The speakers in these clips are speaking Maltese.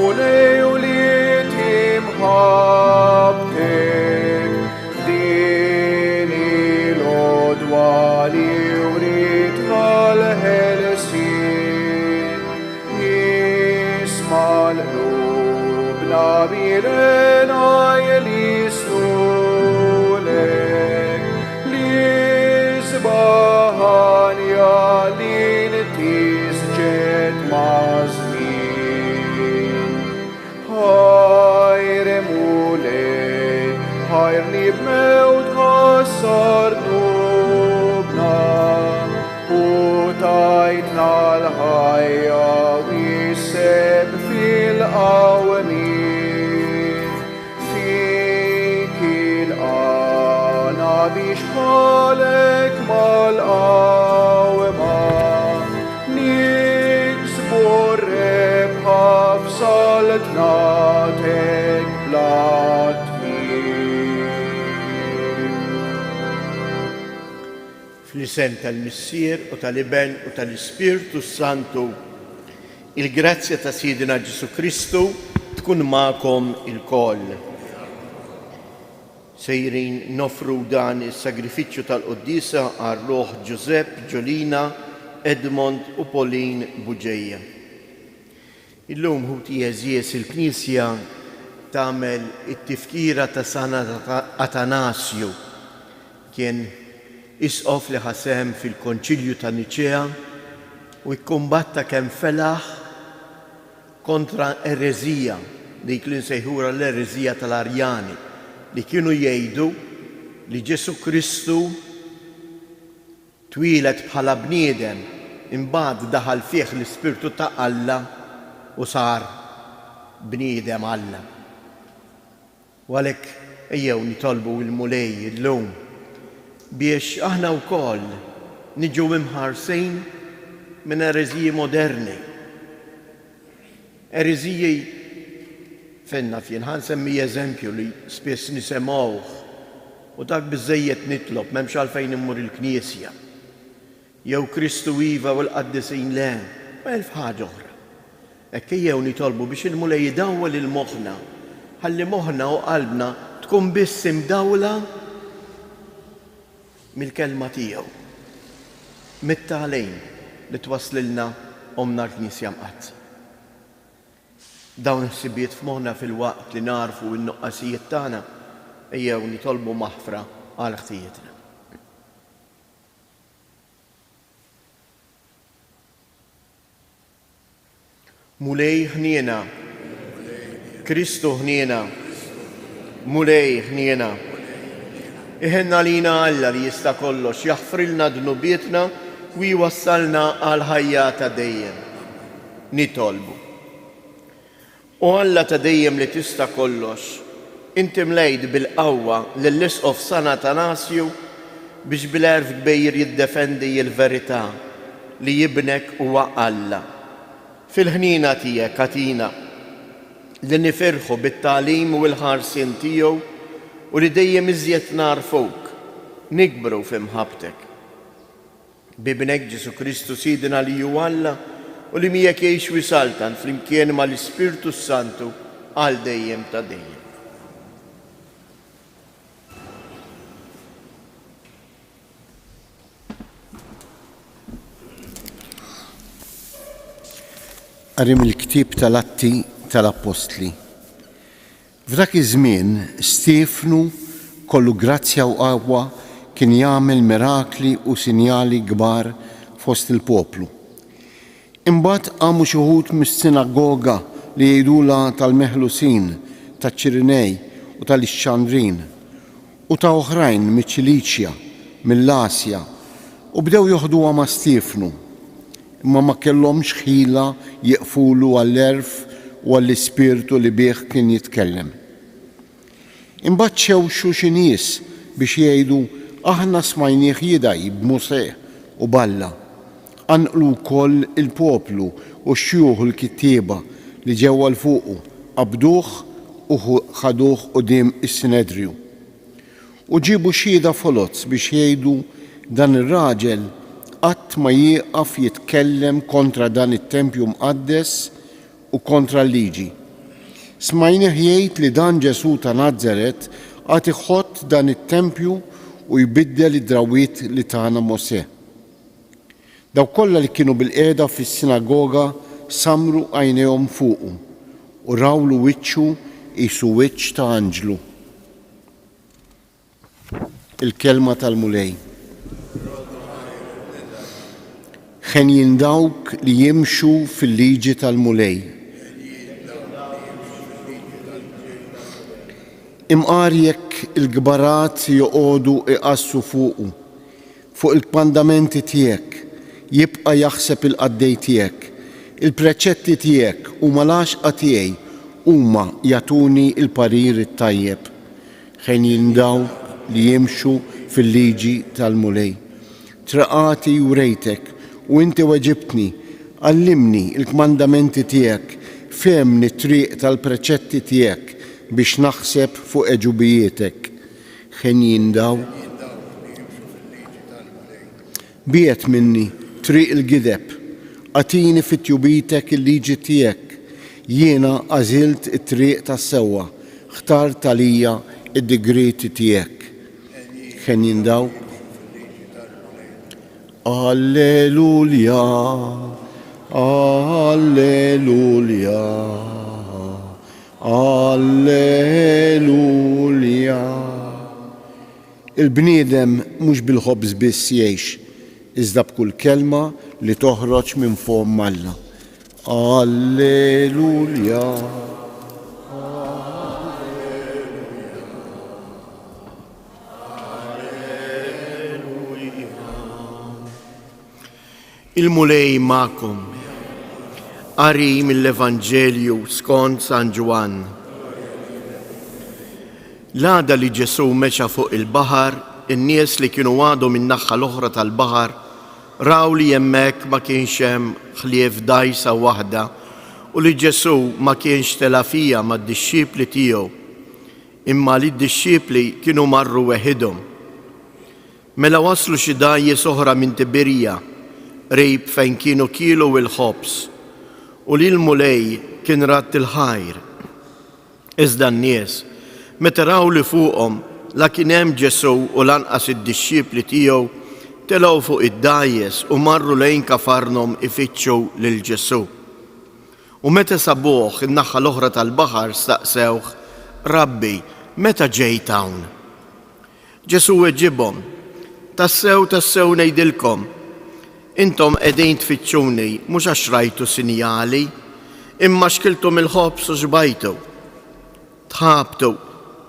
mulej u li timħabtek din il-odwa li urid tal-ħelsin jisma' l-qlubna birena jelisnulek li żbaħanja li tisġed ma' żmien. Ħajr mulej, ħajr li b'mewt kassar nubna u tajtna l-ħajja wisseb fil-qawmin. Fik il-qana biex bħalek mal-qawma niksbu r-rebħa f'saltnatek bla tmiem. Fl-isem tal-Missier u tal-Iben u tal-Ispirtu Santu, il-grazzja ta' Sidina Ġesu Kristu tkun magħkom ilkoll. Sejrin nofru dan is-sagrifiċċju tal-Qudiesa għar-Ruħ Giuseppe, Ġolina, Edmond u Pauline Buġejja. Illum ħuti jeżies il-Knisja tagħmel it-tifkira ta' San Atanasju. Kien isqof li ħasem fil-Konċilju ta' Niċea u kkumbatta kemm felaħ kontra erezija, dik li nsejħura l-erezija tal-Arjani, li kienu jgħidu li Ġesu Kristu twilet bħala bniedem imbagħad daħal fih l-Ispirtu ta' Alla u sar bniedem Alla. U għalhekk ejjew nitolbu l-mulej illum biex aħna wkoll niġu imħarsin minn ereżiji moderni. Ereżiji fenna fien ħansemmi eżempju li spiss nisemgħuh u dak biżżejjed nitlob m'hemmx għalfejn immur il-Knisja. Jew Kristu iva u l-qaddisin le, ma elf ħaġa oħra. Hekk ejjew nitolbu biex il-mulej jidawwel il-moħħna, ħalli moħħna u qalbna tkun biss imdawla mill-kelma tiegħu, mit-tagħlim li twaslilna omna l-Knisja mqazza. Dawn is-sibiet f'moħħna fil-waqt li narfu n-nuqqasijiet tagħna ejjew nitolbu maħfra għal ħtijietna. Mulej ħniena, Kristu ħniena, mulej ħniena. Iħenna lina Alla li jista' kollox jaħfrilna dnubietna u jwassalna għal ħajja ta' dejjem. Nitolbu. U Alla ta' dejjem li tista' kollox, inti mlejt bil-qawwa lill-isqof San Atanasju biex bil-erf kbejr jiddefendi l-verità li jibnek huwa Alla. Fil-ħnina tiegħek katina li nifirħu bit-tagħlim u l-ħarsien tiegħu u li dejjem iżjed narfuk, nikbru f'imħabtek. Bibnek Ġesu Kristu Sidina li hu Alla u li miegħek jgħix wisaltan flimkien mal-Ispirtu Santu għal dejjem ta' dejjem. Qarim il-ktib tal-Atti tal-Apostli. F'dak iż-żmien Stefnu kollu grazzja u qawwa kien jagħmel mirakli u sinjali kbar fost il-poplu. Imbagħad qamu xi wħud mis-sinagoga li jgħidula tal-Meħlusin, taċ-Ċirinej u tal-Ixxandrin u ta' oħrajn miċ-Ċiliċja, mill-Asja u bdew joħduha ma' Stefnu. Imma ma kellhomx ħila jeqfulu għall-erf u għall-ispirtu li bih kien jitkellem. Imbagħad xewxu xi nies biex jgħidu aħna smajnieh jidaj b'Museh u balla. Anqlu wkoll il-poplu u x-xjugħ il-kittieba li ġewwa l-fuqu qabduh u ħaduh quddiem is-Sinedrju. U ġiebu xhieda folozz biex jgħidu dan ir-raġel qatt ma jieqaf jitkellem kontra dan it-tempju mqaddes u kontra l-liġi Smajnih jgħid li dan Ġesu ta' Nażaret għad iħodd dan it-tempju u jbiddel id-drawwiet li tagħna Mosè. Dawk kollha li kienu bil-qiegħda fis-sinagoga samru għajnejhom fuqu u rawlu wiċċu qisu wiċċ ta' anġlu. Il-kelma tal-mulej. Ħenjin dawk li jimxu fil-liġi tal-mulej. Imqar jekk il-gbarat joqogħdu iqassu fuq il-mandamenti tiegħek, jibqa' jaħseb il-qaddej tiegħek, il-preċetti tiegħek huma l-għaxqa tiegħi huma jagħtuni l-parir it-tajjeb. Ħenjin dawk li jimxu fil-liġi tal-mulej. Traqati u rejtek u inti weġibtni, għallimni il-kmandamenti tiegħek, femni t-triq tal-preċetti tiegħek biex naħseb fuq eġubijietek. Ħenjin dawk biet minni triq il-gideb, għatini fit-tjubitek il-liġi tiegħek, jiena għażilt it-triq tas-sewwa, ħtart għalija id-digreti tiegħek. Ħenjin dawk Alleluja, Alleluja, Alleluja. Il-bniedem mhux bil-ħobż biss jgħix, iżda b'kull kelma li toħroġ minn fuq Alla. Alleluja. Il-mulej ma'kom. Qari mill-Evanġelju skont San Ġwan. L-għada li Ġesu meċa fuq il-baħar, in-nies li kienu għadu min-naħa l-oħra tal-baħar raw li hemmhekk ma kienx hemm ħlief dgħajsa waħda u li Ġesu ma kienx telafija mad-dixxipli tiegħu, imma li d-dixxipli kienu marru weħidhom. Mela waslu xi dgħajjes oħra minn Tiberija, qrib fejn kienu kielu il-ħobs, u li l-mulej kien ratt il-ħajr. Iżda n-nies meta raw li fuqhom la kien hemm Ġesu u lanqas id-dixxipli tiegħu telgħu fuq id-dgħajjes u marru lejn Kafarnom ifittxu lil Ġesu. U meta sabuh in-naħa l-oħra tal-baħar staqsewh, Rabbi, meta ġejt hawn? Ġesu weġibhom, tassew ngħidilkom, intom qegħdin tfittxuni mhux għax rajtu sinjali, imma xkiltum il-ħobs u xbajtu. Tħabtu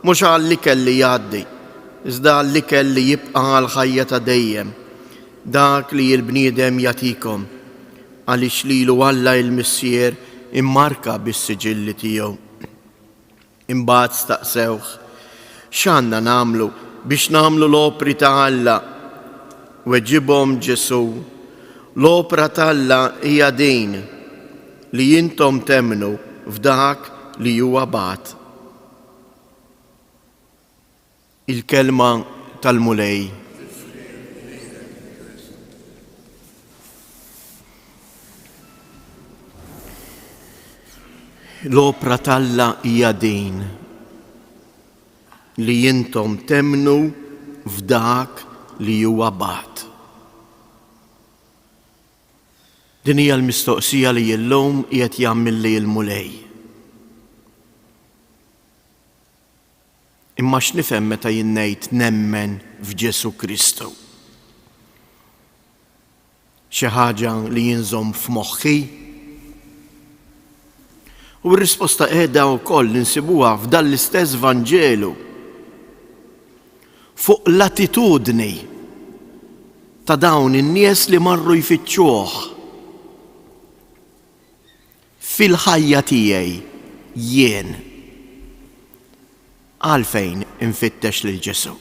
mhux għall-ikel li jgħaddi, iżda għall-ikel li jibqa' għall-ħajja ta' dejjem, dak li l-bniedem jagħtikom, għaliex lilu Alla l-Missier immarka bis-siġilli tiegħu. Imbagħad staqsewh, x'għandna nagħmlu biex nagħmlu l-opri ta' Alla? Weġibhom Ġesu, l-opra ta' Alla hija din li intom temnu f'dak li huwa bagħat. Il-kelma tal-mulej. L-opra ta' Alla hija din li intom temnu f'dak li huwa bagħat. Din hija l-mistoqsija li llum qiegħed jagħmilli l-mulej. Imma x'nifhem meta jien ngħid nemmen f'Ġesu Kristu? Xi ħaġa li jinżomm f'moħħi? U r-risposta qiegħda wkoll insibuha f'dan l-istess Vanġelu fuq l-attitudni ta' dawn in-nies li marru jfittxuh. Fil-ħajja tiegħi jien għalfejn infittex lil Ġesu.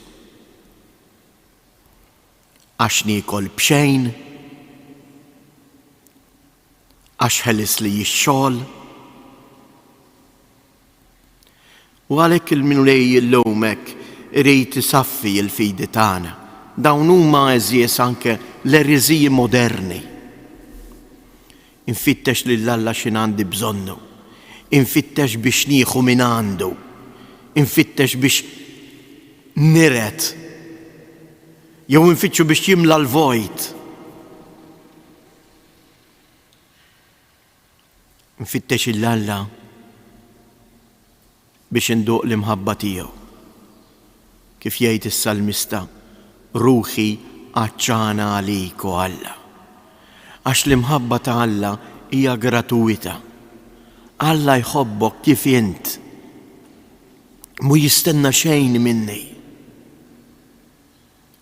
Għax niekol b'xejn, għax ħeles li x-xogħol. U għalhekk il-mulej llum hekk irid isaffi l-fidi tagħna. Dawn huma eżies anke l-ereżiji moderni. Infittex lil Alla x'in għandi bżonnu. infittex biex nieħu minn għandu, infittex biex niret, jew infittxu biex jimla l-vojt. Nfittex il-Alla biex induq l-imħabba tiegħu. Kif jgħid is-salmista, ruħi għaċċana għalik u Alla. Għax l-imħabba ta' Alla hija gratuita. Alla jħobbok kif int. Mu jistenna xejn minni.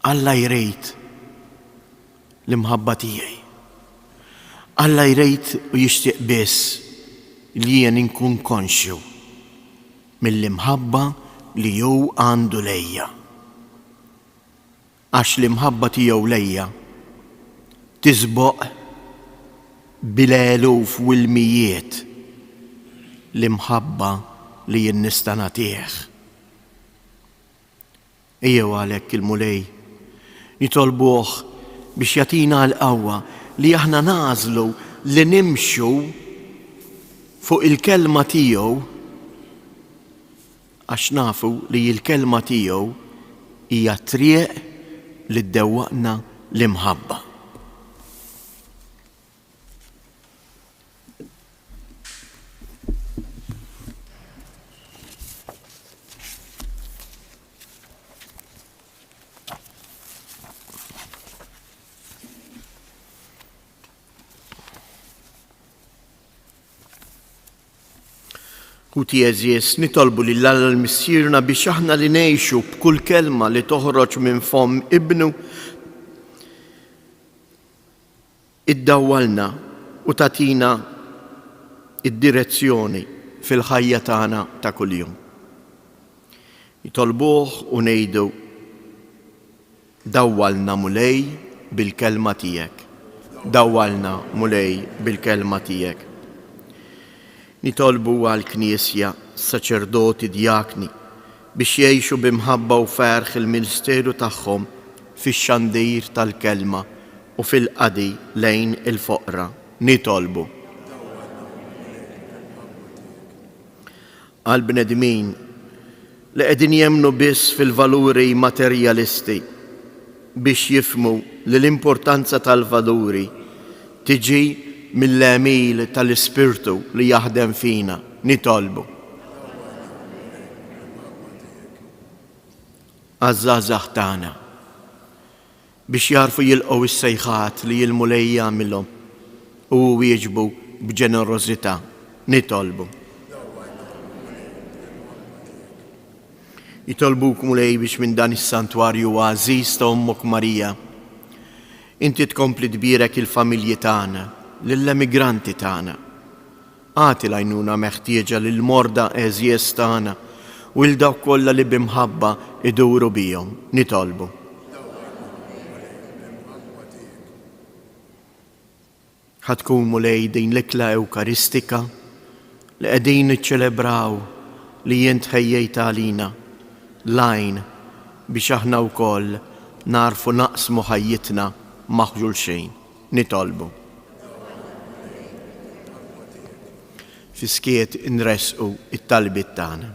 Alla jrejt l-imħabba tiegħi. Alla jrejt u jixtieq biss li jien inkun konxju mill-imħabba li jew għandu lejja. Għax l-imħabba tiegħu lejja tisboq bil-eluf u l-mijiet l-imħabba li jien nista' nagħtih. Ejjew għalhekk il-mulej nitolbuh biex jagħtina l-qawwa li aħna nażlu li nimxu fuq il-kelma tiegħu għax nafu li l-kelma tiegħu hija triq li ddewwaqna l-imħabba. Kuti eżies nitolbu li l-Alla l-missierna biex aħna li ngħixu b'kull kelma li toħroġ minn fom ibnu iddawwalna u tatina id-direzzjoni fil-ħajja tagħna ta' kuljum. Nitolbuh u ngħidu dawwalna mulej bil-kelma tiegħek. Dawwalna mulej bil-kelma tiegħek. Nitolbu għal-Knisja, saċerdoti, djakni biex jgħixu bimħabba u ferħ il-ministeru tagħhom fix-xandir tal-kelma u fil-qadi lejn il-foqra. Nitolbu għal-bnedmin li qegħdin jemmnu biss fil-valuri materjalisti biex jifmu li l-importanza tal-valuri tiġi mill-emil tal-Ispirtu li jaħdem fina. Nitolbu għaż-żgħażagħ tagħna biex jarfu jilqgħu is-sejħat li l-mulej jagħmilhom u jieġbu b'ġenerożità. Nitolbu jitolbuk mulej biex minn dan is-santwarju għażiż ta' Ommok Marija inti tkompli tbierek il-familji tagħna, lill-emigranti tagħna. Għati l-għajnuna meħtieġa lill-morda eżies tagħna u l dawk kollha li bimħabba iduru bihom. Nitolbu ħadkun mulej din l-ikla ewkaristika li qegħdin niċċelebraw li jint ħejjejt għalina lajn biex aħna wkoll narfu naqsmu ħajjitna maħġul xejn. Nitolbu fiskiet inresqu it-talbiet tagħna.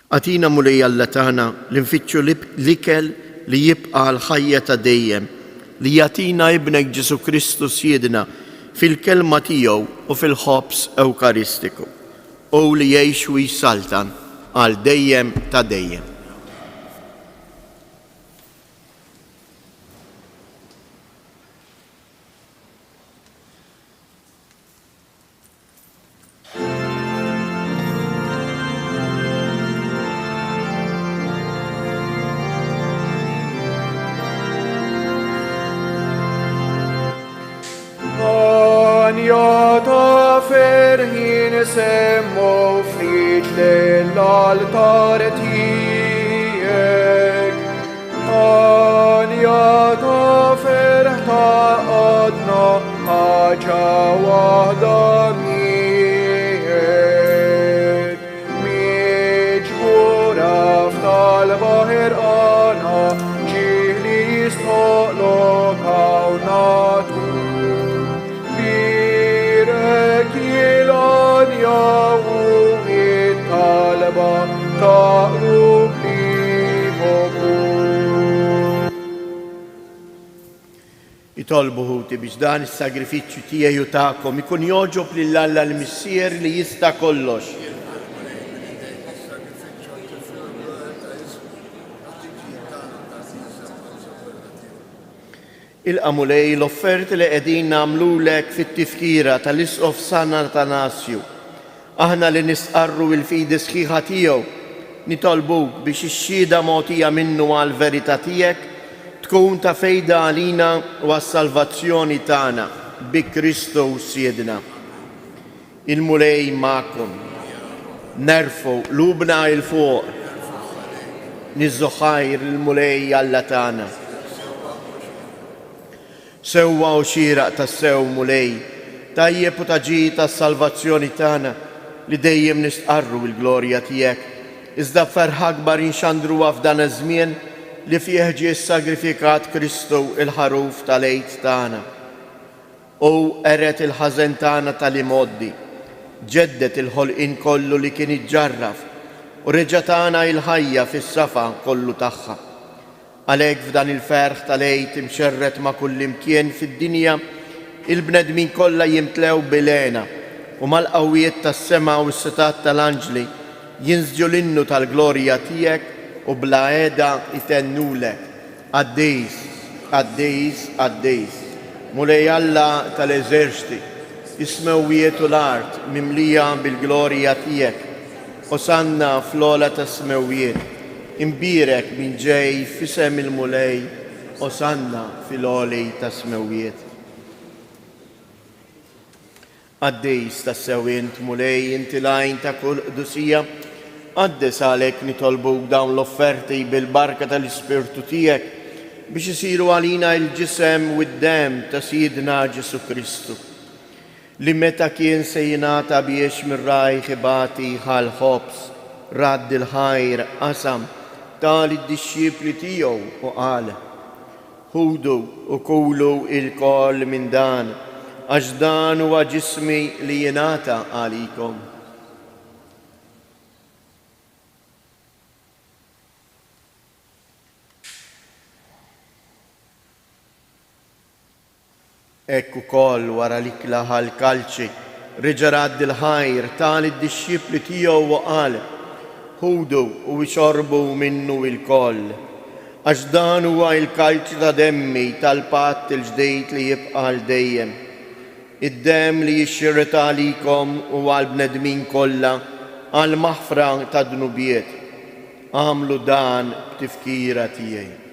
Għatina mulej Alla tagħna li nfittxu l-ikel li jibqa' l-ħajja ta' dejjem li jagħtina ibnek Ġesu Kristu Sjedna fil-kelma tiegħu u fil-ħobs ewkaristiku u li jgħix u jsaltan għal dejjem ta' dejjem. Jata ferħin semmu frit l-altar tijek. Jata ferħ ta' għadna ħaġa wahda miegħek. Miġbura f'tal-baħir għana ġieli jistoqlok hawnna Nitolbu ħuti biex dan is-sagrifiċċju tiegħi u tagħkom ikun joġob lil Alla l-Missier li jista' kollox. Il-qamulej l-offerti li qegħdin nagħmlulek fit-tifkira tal-Isqof San Atanasju. Aħna li nisqarru l-fidi sħiħa tiegħu nitolbuk biex ix-xhieda mogħtija minnu għall-verità tiegħek tkun ta' fejda għalina u għas-salvazzjoni tagħna bi Kristu Siedna. Il-mulej magħkom. Nerfu lubna il fuq. Nizzoħajr il-mulej Alla tagħna. Sewwa u xieraq tas-sew mulej, tajjeb u taġi tas-salvazzjoni tagħna li dejjem nistqarru l-glorja tiegħek. Iżda ferħa akbar inxandruha f'dan iż-żmien li fih ġie sagrifikat Kristu il-ħaruf tal-għid tagħna. U eret il-ħażen tagħna tal-imoddi, ġeddet il-ħolqien kollu li kien iġġarraf u reġa' tagħna il-ħajja fis-safa kollu tagħha. Għalhekk f'dan il-ferħ tal-għid imxerret ma' kull imkien fid-dinja il-bnedmin kollha jimtlew bilena u mal-qawwiet tas-sema u s-setat tal-anġli jinżġu l-innu tal-glorja tiegħek u bla għeda itennulek. Għaddejs, għaddejs, għaddejs. Mulej Alla tal-eżerċti, ismewwiet u l-art mimlija bil-glorja tiegħek. Osanna fl-ola ta' smewwiet, imbirek min ġej fisem il-mulej, osanna fil-oli ta' smewwiet. Għaddejs ta' sewint mulej inti lajn ta' kull qdusija, għaddes għalek nitolbuk dawn l-offerti bil-barka tal-Ispirtu tiegħek biex isiru għalina il-ġisem u d-dem ta' Sidna Ġesu Kristu li meta kien se jingħata biex mir-rajħ ibati ħal-ħobs radd il-ħajr qasam tal-disċipli tiegħu u qal: ħudu u kulu il-koll minn dan għax dan huwa ġismi li jingħata għalikom. Ekku koll wara li klaħal kalċi, reġa' radd il-ħajr tal id-disċipli tiegħu u qal: ħudu u xorbu minnu il-koll, għax dan huwa il-kalċi ta' demmi tal-patt il-ġdejt li jibqa' l dejjem. Id-dem li jixxirret għalikom u għal-bnedmin kollha għal maħfra ta' dnubiet. Għamlu dan b'tifkira tiegħi.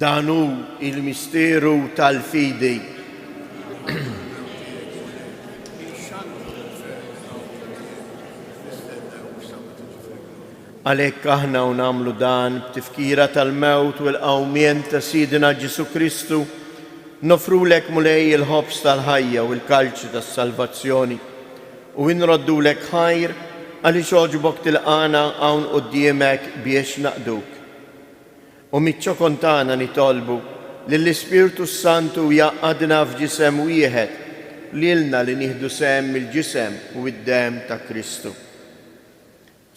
Danu il-misteru tal-fidi. Għalhekk aħna u nagħmlu dan b'tifkira tal-mewt u l-qawmien ta' Sidna Ġesu Kristu, nofrulek mulej il-ħobs tal-ħajja u l-kalċi tas-salvazzjoni u nroddulek ħajr għaliex oġbok tilqana hawn quddiemek biex naqduk. U miċ-ċokon tagħna nitolbu lill-Ispirtu Santu jaqgħadna f'ġisem wieħed lilna li nieħdu sehem mill-ġisem u d-dem ta' Kristu.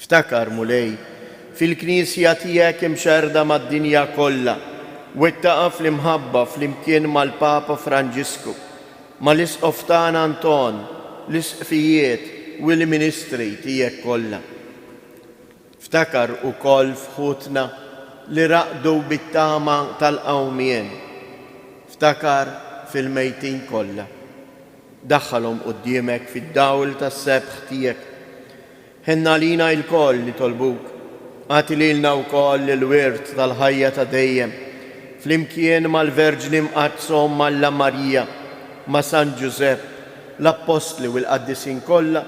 Ftakar mulej fil-Knisja tiegħek imxerda mad-dinja kollha u ittaqa' fl-imħabba flimkien mal-Papa Franġisku, mal-Isqof tagħna Anton, l-isqfijiet u l-ministri tiegħek kollha. Ftakar ukoll fħutna li raqdu bit-tama tal-qawmien. Ftakar fil-mejtin kollha. Daħħalhom quddiemek fid-dawl tas-sebħ tiegħek. Ħenna lina l-koll nitolbuk. Għati lilna wkoll il-wirt tal-ħajja ta' dejjem. Flimkien mal-Verġni mqazzhom Malla Marija, ma' San Ġusepp, l-Apostli u l-Qaddisin kollha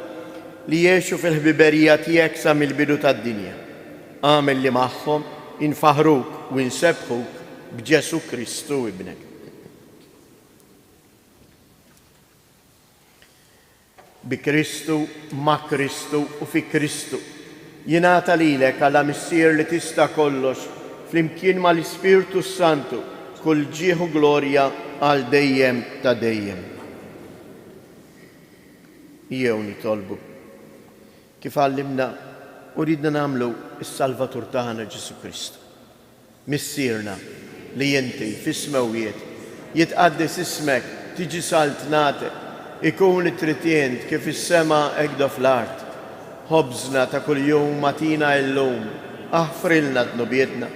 li jgħixu fil-ħbiberija tiegħek sa mill-bidu tad-dinja. Għamel li magħhom infaħruk u nsebħuk b'Ġesu Kristu ibnek. Bi Kristu, ma' Kristu u fi Kristu jingħata lilek għala missier li tista' kollox flimkien mal-Ispirtu Santu kull ġieħu u glorja għal dejjem ta' dejjem. jew nitolbu. Kif għallimna u ridna nagħmlu s-Salvatur tagħna Ġesu Kristu. Missierna li inti fis-smawijiet jitqaddes ismek, tiġi saltnate, ikun it-tritjent kif is-sema hekk fl-art. Ħobżna ta' kuljum matina llum, aħfrilna dnubietna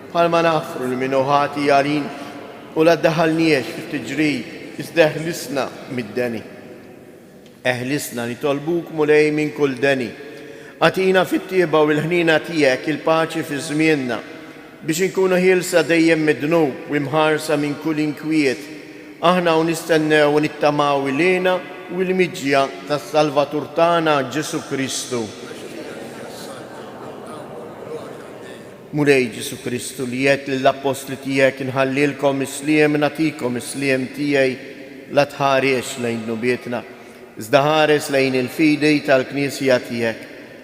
bħalma naħfru l-minuħati jarin u la ddaħalniex fit-tiġrij isdeħlisna mid-deni. Eħlisna nitolbuk mulej minn kull deni. Atina fit-tieba u l-ħnina tiegħek il-paċi fi żmienna biex inkunu ħielsa dejjem mid-dnub u imħarsa minn kull inkwiet. Aħna u nistennew u nittamaw ilina u l-miġja tas-Salvatur tagħna Ġesu Kristu. Mulej Ġesu Kristu li jgħid lill-apostli tiegħek inħallilkom isliem nagħtikom isliem tiegħi la tħarex lejn dnubietna, iżda ħares lejn il-fidi tal-Knisja tiegħek.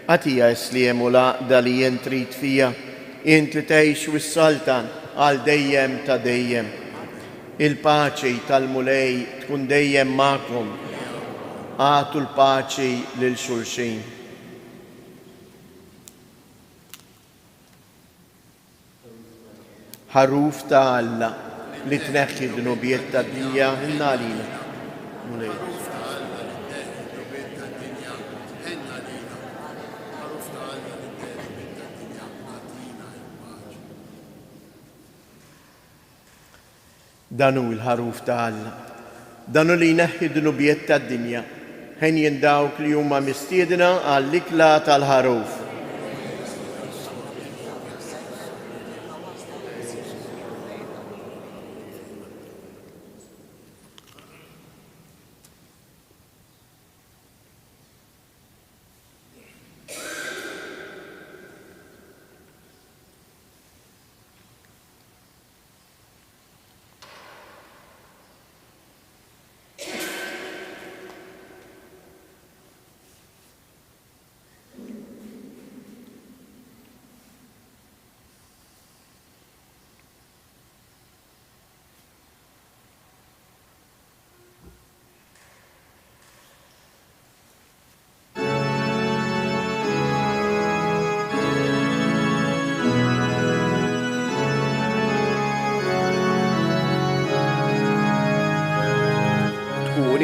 Għatija isliem u laqda li jien trid fija, int li tgħix wis-saltan għal dejjem ta' dejjem. Il-paċi tal-mulej tkun dejjem magħkom. Għatu l-paċi lil xulxin. Ħaruf ta' Alla li tneħħi d-dnubiet tad-dinja ħinna għalina. Mulej. Danu il-ħaruf ta' Alla, danu li jneħħi d-dnubiet tad-dinja, ħen jindawk li huma mistiedna għall-ikla tal-ħaruf.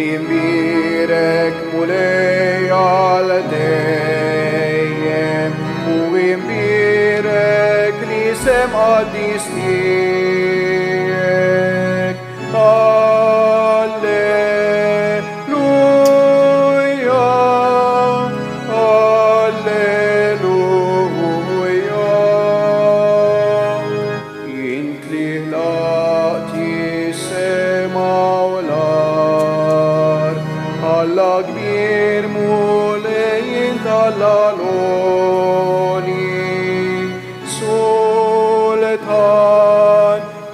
Imbirek mulej għal dejjem u imbirek li sem għaddis tiegħek. Alleluja, alleluja. Int li ħlaqti sema u Alla kbir mulej tal-għaloni, sultan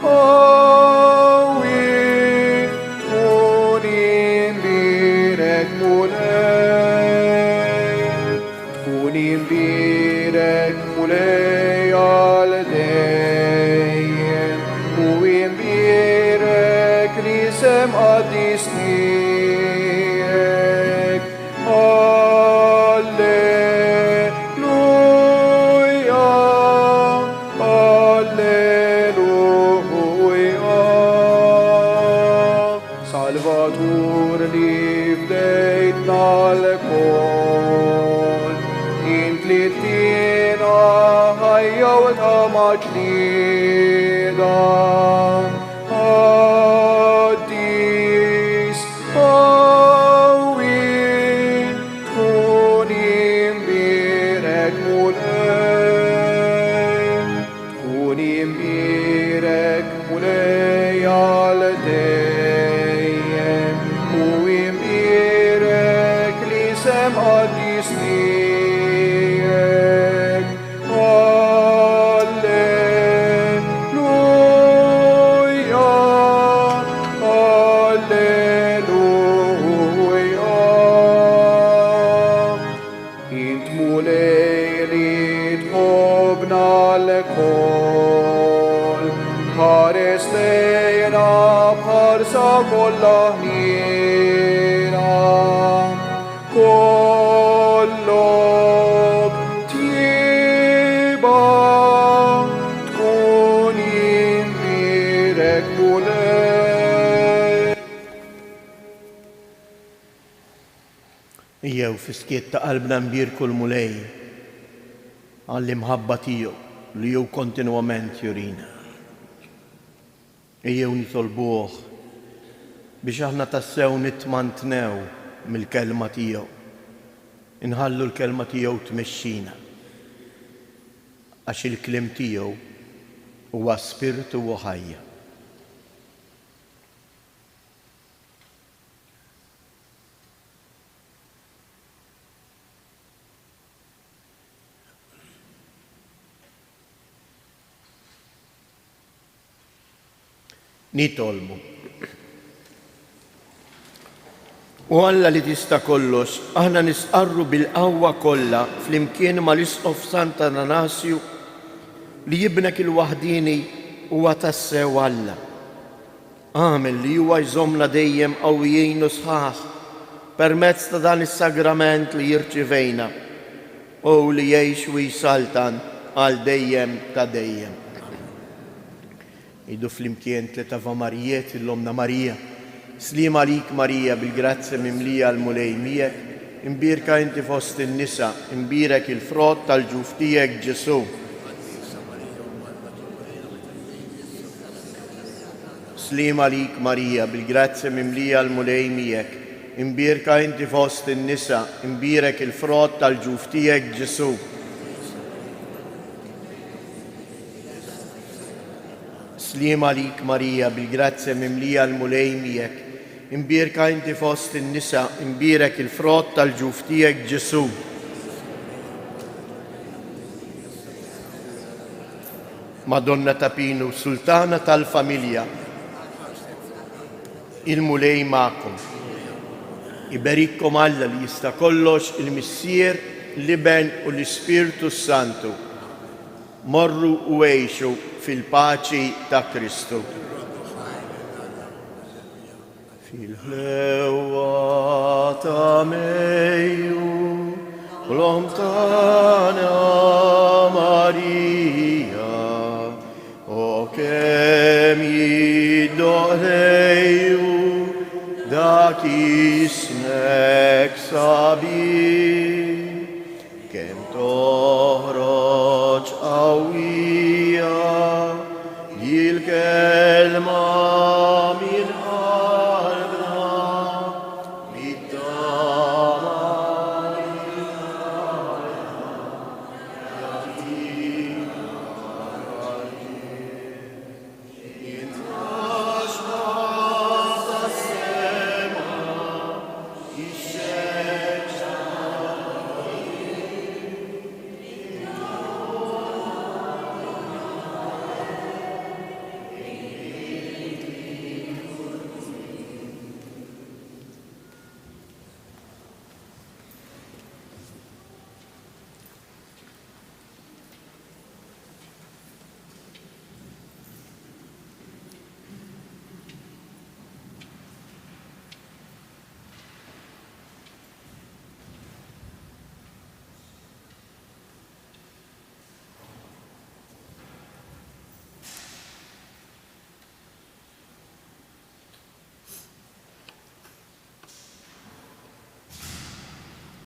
għawi, tkun imbirek mulej għal dejjem, u imbirek li sem għaddis Salvatur li bdejtna l-kol, int li tina ħajja u ta' maġnida. Għaddis għawi, tkun imbirek mulej għal dejjem. Għaddis tiegħek. Alleluja, alleluja. Int mulej li tħobbna l-kol, ħares lejna bħarsa kollha ħniena. kollok tjiba tkun imbirek mulej. Ejjew fiskiet ta' qalbna nbirku l-mulej għall-imħabba tiegħu li jew kontinwament jurina. Ejjew nitolbuh biex aħna tassew nitmantnew mill-kelma tiegħu. Inħallu l-kelma tiegħu tmexxina. Għax il-kliem tiegħu huwa spiritu u ħajja. Nitolbu. U Alla li tista' kollox, aħna nisqarru bil-qawwa kollha flimkien mal-Isqof Sant Atanasju li jibnek il-waħdini huwa tassew Alla. Għamel li huwa jżommna dejjem qawwijin u sħaħ permezz ta' dan is-sagrament li jirċivejna u li jgħix u jsaltan għal dejjem ta' dejjem. Idu flimkien tleta Marijiet il-Omna Marija. Slim għalik Marija bil-grazzja mimlija l-mulej miegħek, imbirka inti fost in-nisa, imbirek il-frott tal-ġuf tiegħek Ġesu. Slim għalik Marija bil-grazzja mimlija l-mulej miegħek, imbirka inti fost in-nisa, imbirek il-frott tal-ġuf tiegħek Ġesu. Slim għalik Marija bil-grazzja mimlija l-mulej miegħek, imbirka inti fost in-nisa, imbirek il-frott tal-ġuf tiegħek Ġesu. Madonna ta' Pinu, sultana tal-familja, il-mulej ma'kom. Iberikkom Alla li jista' kollox il-Missier, l-Iben u l-Ispiritu Santu. Morru u għejxu fil-paċi ta' Kristu. Fil-ħlewa ta' Mejju, lontana Marija, o kem jiddoħlejju dak ismek sabi, kem toħroġ qawwija il-kelma